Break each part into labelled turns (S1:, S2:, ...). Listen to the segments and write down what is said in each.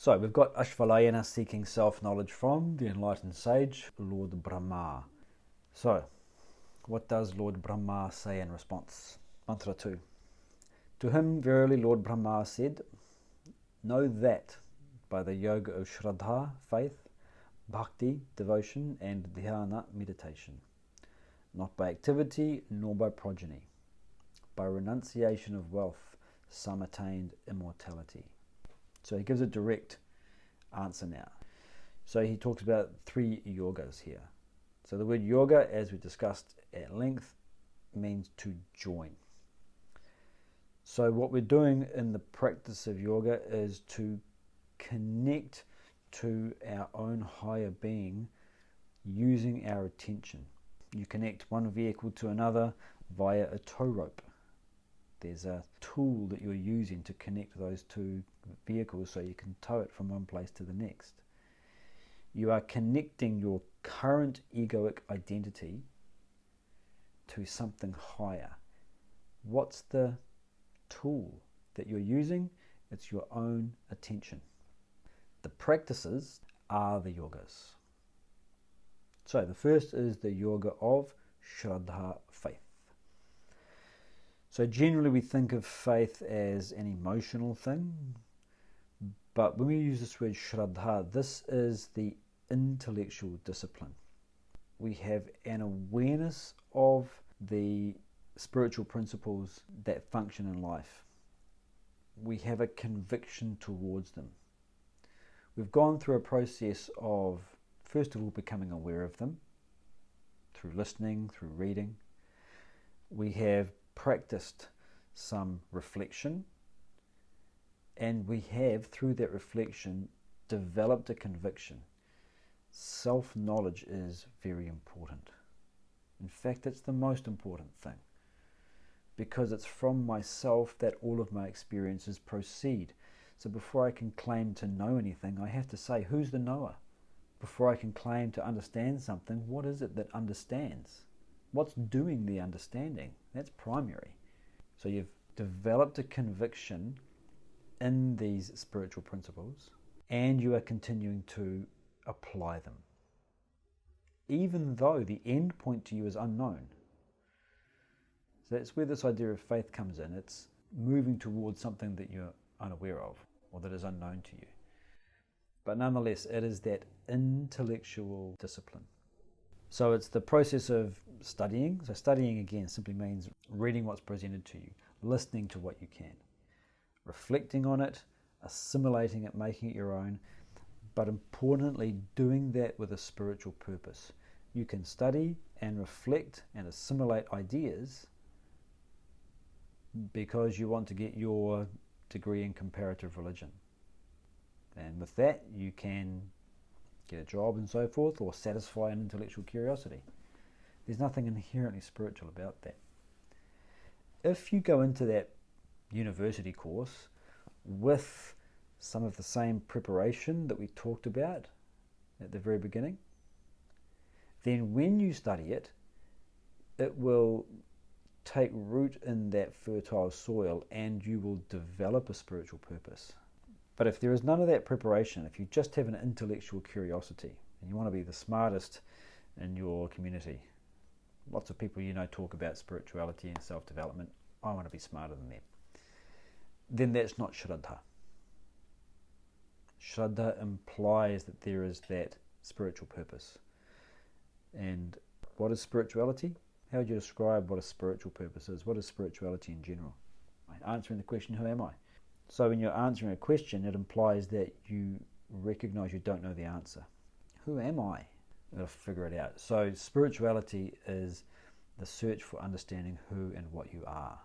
S1: So we've got Ashvalayana seeking self-knowledge from the enlightened sage, Lord Brahma. So, what does Lord Brahma say in response? Mantra 2. To him, verily, Lord Brahma said, know that by the yoga of Shraddha, faith, bhakti, devotion, and dhyana, meditation, not by activity nor by progeny, by renunciation of wealth, some attained immortality. So he gives a direct answer now. So he talks about 3 yogas here. So the word yoga, as we discussed at length, means to join. So what we're doing in the practice of yoga is to connect to our own higher being using our attention. You connect one vehicle to another via a tow rope. There's a tool that you're using to connect those 2 vehicles so you can tow it from one place to the next. You are connecting your current egoic identity to something higher. What's the tool that you're using? It's your own attention. The practices are the yogas. So the first is the yoga of Shraddha, faith. So generally we think of faith as an emotional thing, but when we use this word Shraddha, this is the intellectual discipline. We have an awareness of the spiritual principles that function in life. We have a conviction towards them. We've gone through a process of, first of all, becoming aware of them through listening, through reading. We have practiced some reflection, and we have, through that reflection, developed a conviction. Self-knowledge is very important. In fact, it's the most important thing, because it's from myself that all of my experiences proceed. So before I can claim to know anything, I have to say, who's the knower? Before I can claim to understand something, what is it that understands? What's doing the understanding? That's primary. So you've developed a conviction in these spiritual principles, and you are continuing to apply them, even though the end point to you is unknown. So that's where this idea of faith comes in. It's moving towards something that you're unaware of, or that is unknown to you. But nonetheless, it is that intellectual discipline. So it's the process of studying. So studying, again, simply means reading what's presented to you, listening to what you can, reflecting on it, assimilating it, making it your own, but importantly, doing that with a spiritual purpose. You can study and reflect and assimilate ideas because you want to get your degree in comparative religion. And with that, you can get a job and so forth, or satisfy an intellectual curiosity. There's nothing inherently spiritual about that. If you go into that university course with some of the same preparation that we talked about at the very beginning, then when you study it, it will take root in that fertile soil and you will develop a spiritual purpose. But if there is none of that preparation, if you just have an intellectual curiosity and you want to be the smartest in your community, lots of people you know talk about spirituality and self-development, I want to be smarter than them, then that's not Shraddha. Shraddha implies that there is that spiritual purpose. And what is spirituality? How would you describe what a spiritual purpose is? What is spirituality in general? Answering the question, who am I? So when you're answering a question, it implies that you recognize you don't know the answer. Who am I? You've got to figure it out. So spirituality is the search for understanding who and what you are.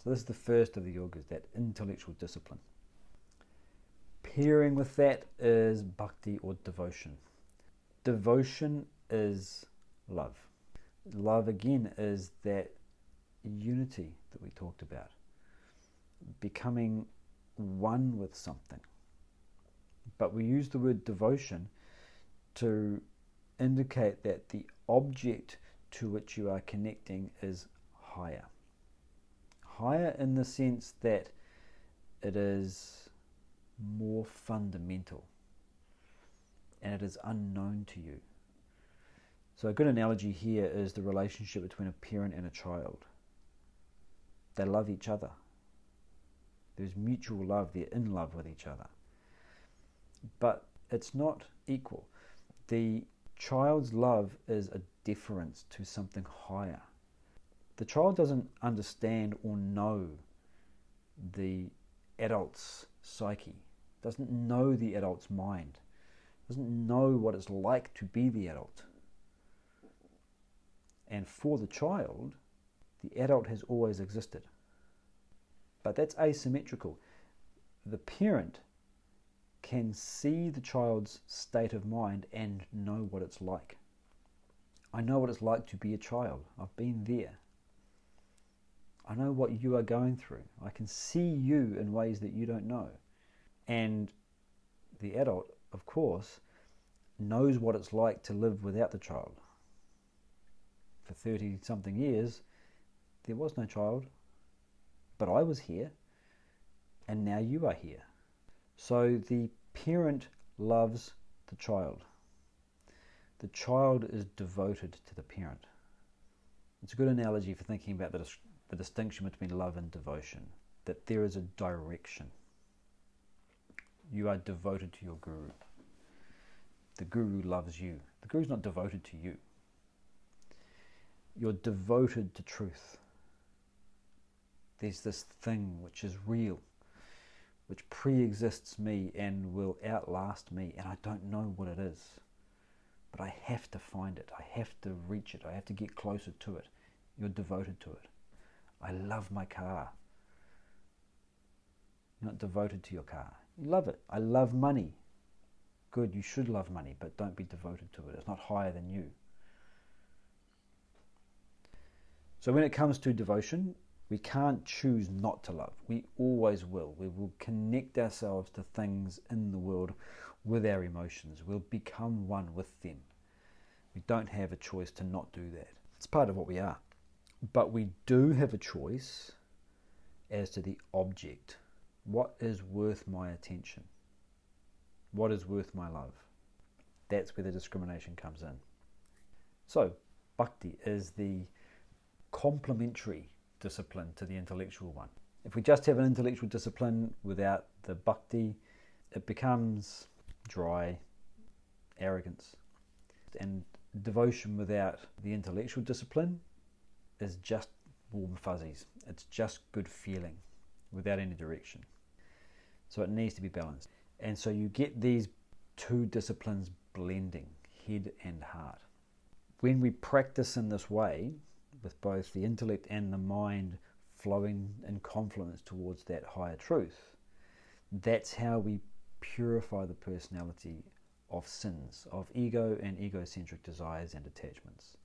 S1: So this is the first of the yogas, that intellectual discipline. Pairing with that is bhakti, or devotion. Devotion is love. Love, again, is that unity that we talked about. Becoming one with something. But we use the word devotion to indicate that the object to which you are connecting is higher. Higher in the sense that it is more fundamental, and it is unknown to you. So a good analogy here is the relationship between a parent and a child. They love each other. There's mutual love. They're in love with each other. But it's not equal. The child's love is a deference to something higher. The child doesn't understand or know the adult's psyche, doesn't know the adult's mind, doesn't know what it's like to be the adult. And for the child, the adult has always existed. But that's asymmetrical. The parent can see the child's state of mind and know what it's like. I know what it's like to be a child. I've been there. I know what you are going through. I can see you in ways that you don't know. And the adult, of course, knows what it's like to live without the child. For 30-something years, there was no child, but I was here, and now you are here. So the parent loves the child. The child is devoted to the parent. It's a good analogy for thinking about the distinction between love and devotion, that there is a direction. You are devoted to your guru. The guru loves you. The guru's not devoted to you. You're devoted to truth. There's this thing which is real, which pre-exists me and will outlast me, and I don't know what it is. But I have to find it. I have to reach it. I have to get closer to it. You're devoted to it. I love my car. You're not devoted to your car. You love it. I love money. Good, you should love money, but don't be devoted to it. It's not higher than you. So when it comes to devotion, we can't choose not to love. We always will. We will connect ourselves to things in the world with our emotions. We'll become one with them. We don't have a choice to not do that. It's part of what we are. But we do have a choice as to the object. What is worth my attention? What is worth my love? That's where the discrimination comes in. So, bhakti is the complementary discipline to the intellectual one. If we just have an intellectual discipline without the bhakti, it becomes dry, arrogance. And devotion without the intellectual discipline is just warm fuzzies. It's just good feeling without any direction. So it needs to be balanced. And so you get these two disciplines blending, head and heart. When we practice in this way, with both the intellect and the mind flowing in confluence towards that higher truth, that's how we purify the personality of sins, of ego and egocentric desires and attachments.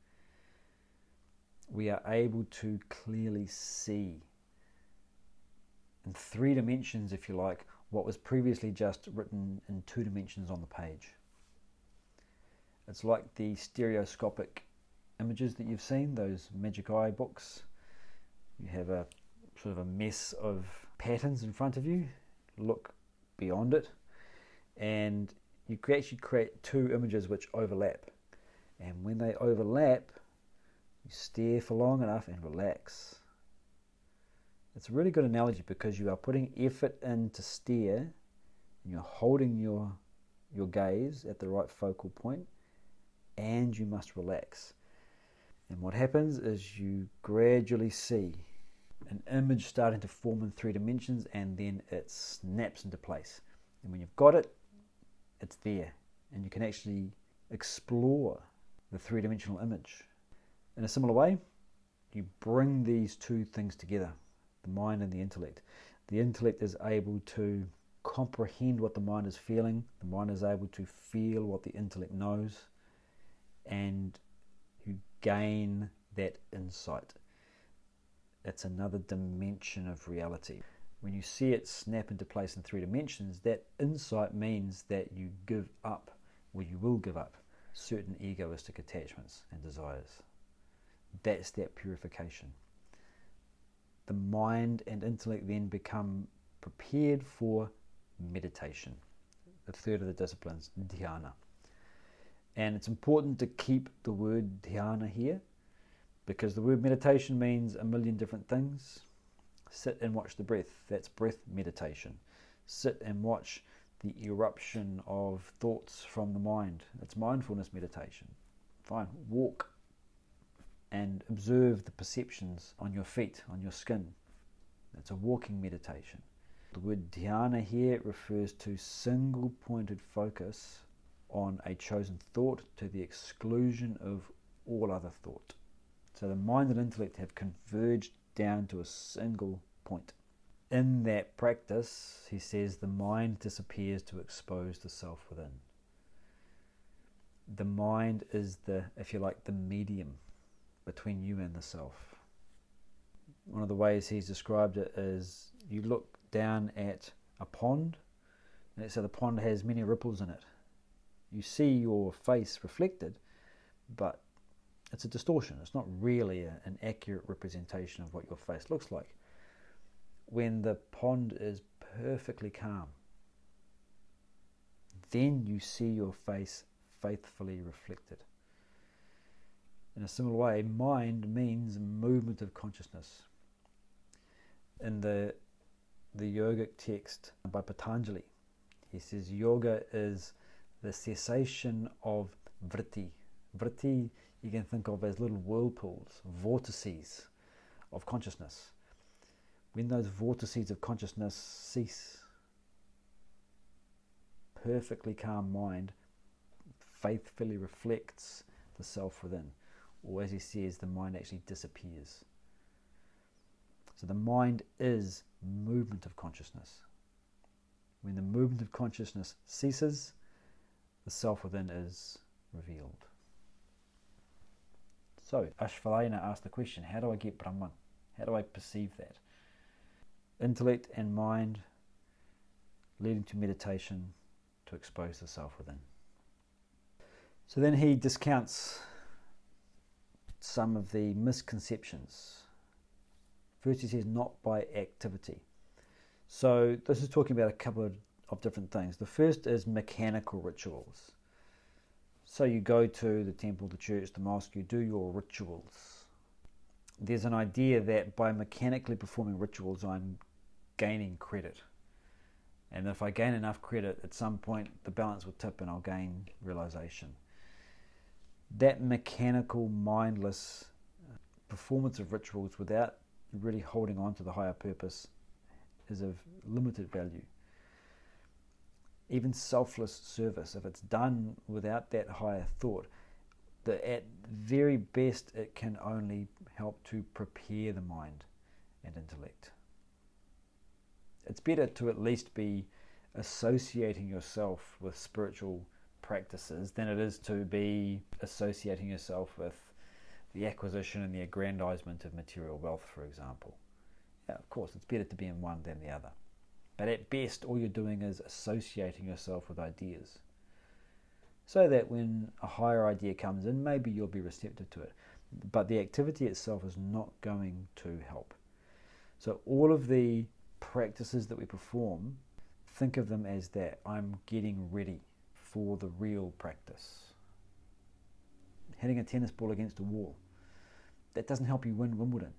S1: We are able to clearly see in 3 dimensions, if you like, what was previously just written in 2 dimensions on the page. It's like the stereoscopic images that you've seen, those Magic Eye books. You have a sort of a mess of patterns in front of you. Look beyond it, and you could actually create 2 images which overlap. And when they overlap, you stare for long enough and relax. It's a really good analogy because you are putting effort in to stare, and you're holding your gaze at the right focal point, and you must relax. And what happens is you gradually see an image starting to form in 3 dimensions, and then it snaps into place. And when you've got it, it's there, and you can actually explore the 3-dimensional image. In a similar way, you bring these 2 things together, the mind and the intellect. The intellect is able to comprehend what the mind is feeling. The mind is able to feel what the intellect knows, and you gain that insight. It's another dimension of reality. When you see it snap into place in 3 dimensions, that insight means that you give up, or you will give up, certain egoistic attachments and desires. That's that purification. The mind and intellect then become prepared for meditation. The third of the disciplines, dhyana. And it's important to keep the word dhyana here, because the word meditation means a million different things. Sit and watch the breath. That's breath meditation. Sit and watch the eruption of thoughts from the mind. That's mindfulness meditation. Fine. Walk and observe the perceptions on your feet, on your skin. That's a walking meditation. The word dhyana here refers to single-pointed focus on a chosen thought to the exclusion of all other thought. So the mind and intellect have converged down to a single point. In that practice, he says, the mind disappears to expose the self within. The mind is the, if you like, the medium between you and the self. One of the ways he's described it is you look down at a pond, and so the pond has many ripples in it. You see your face reflected, but it's a distortion. It's not really an accurate representation of what your face looks like. When the pond is perfectly calm, then you see your face faithfully reflected. In a similar way, mind means movement of consciousness. In the yogic text by Patanjali, he says yoga is the cessation of vritti. Vritti you can think of as little whirlpools, vortices of consciousness. When those vortices of consciousness cease, perfectly calm mind faithfully reflects the self within. Or as he says, the mind actually disappears. So the mind is movement of consciousness. When the movement of consciousness ceases, the self within is revealed. So Ashvalayana asked the question, how do I get Brahman? How do I perceive that? Intellect and mind leading to meditation to expose the self within. So then he discounts some of the misconceptions. First he says, not by activity. So this is talking about a couple of different things. The first is mechanical rituals. So you go to the temple, the church, the mosque, you do your rituals. There's an idea that by mechanically performing rituals, I'm gaining credit. And if I gain enough credit, at some point the balance will tip and I'll gain realization. That mechanical, mindless performance of rituals without really holding on to the higher purpose is of limited value. Even selfless service, if it's done without that higher thought, at very best it can only help to prepare the mind and intellect. It's better to at least be associating yourself with spiritual practices than it is to be associating yourself with the acquisition and the aggrandizement of material wealth, for example. Yeah, of course, it's better to be in one than the other. But at best, all you're doing is associating yourself with ideas, so that when a higher idea comes in, maybe you'll be receptive to it. But the activity itself is not going to help. So all of the practices that we perform, think of them as that. I'm getting ready for the real practice. Hitting a tennis ball against a wall, that doesn't help you win Wimbledon.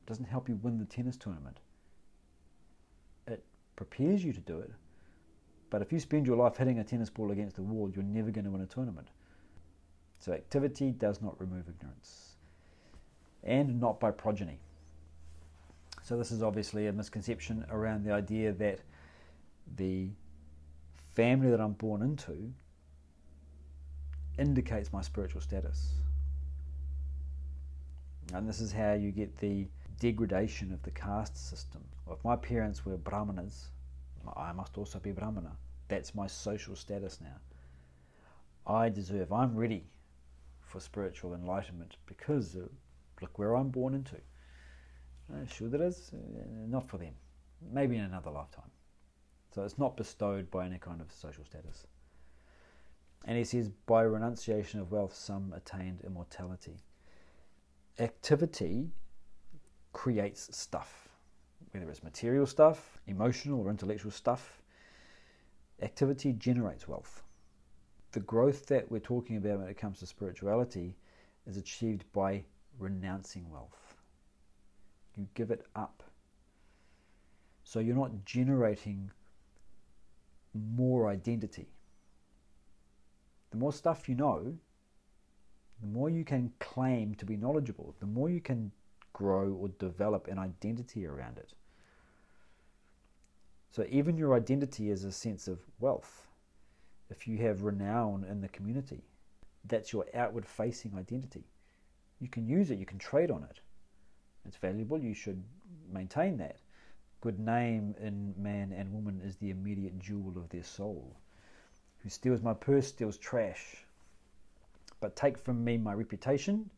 S1: It doesn't help you win the tennis tournament. It prepares you to do it, but if you spend your life hitting a tennis ball against a wall, you're never going to win a tournament. So activity does not remove ignorance, and not by progeny. So this is obviously a misconception around the idea that the family that I'm born into indicates my spiritual status. And this is how you get the degradation of the caste system. Well, if my parents were Brahmanas, I must also be Brahmana. That's my social status now. I'm ready for spiritual enlightenment because look where I'm born into. Sure that is, not for them. Maybe in another lifetime. So it's not bestowed by any kind of social status. And he says, by renunciation of wealth, some attained immortality. Activity creates stuff. whether it's material stuff, emotional or intellectual stuff, activity generates wealth. The growth that we're talking about when it comes to spirituality is achieved by renouncing wealth. You give it up. So you're not generating more identity. The more stuff you know, the more you can claim to be knowledgeable, the more you can grow or develop an identity around it. So even your identity is a sense of wealth. If you have renown in the community, that's your outward facing identity. You can use it, you can trade on it. It's valuable, you should maintain that. Good name in man and woman is the immediate jewel of their soul. Who steals my purse steals trash. But take from me my reputation,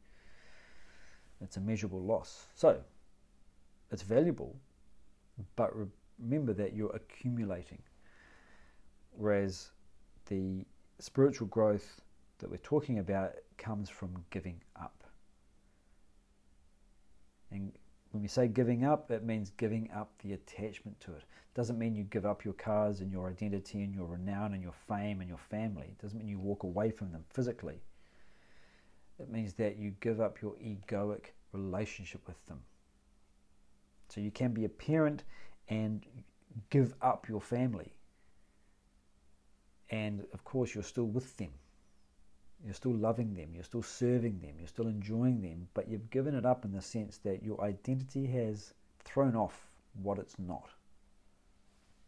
S1: it's a measurable loss. So, it's valuable, but remember that you're accumulating. Whereas the spiritual growth that we're talking about comes from giving up. And when we say giving up, it means giving up the attachment to it. It doesn't mean you give up your cars and your identity and your renown and your fame and your family. It doesn't mean you walk away from them physically. It means that you give up your egoic relationship with them. So you can be a parent and give up your family. And of course you're still with them. You're still loving them, you're still serving them, you're still enjoying them, but you've given it up in the sense that your identity has thrown off what it's not.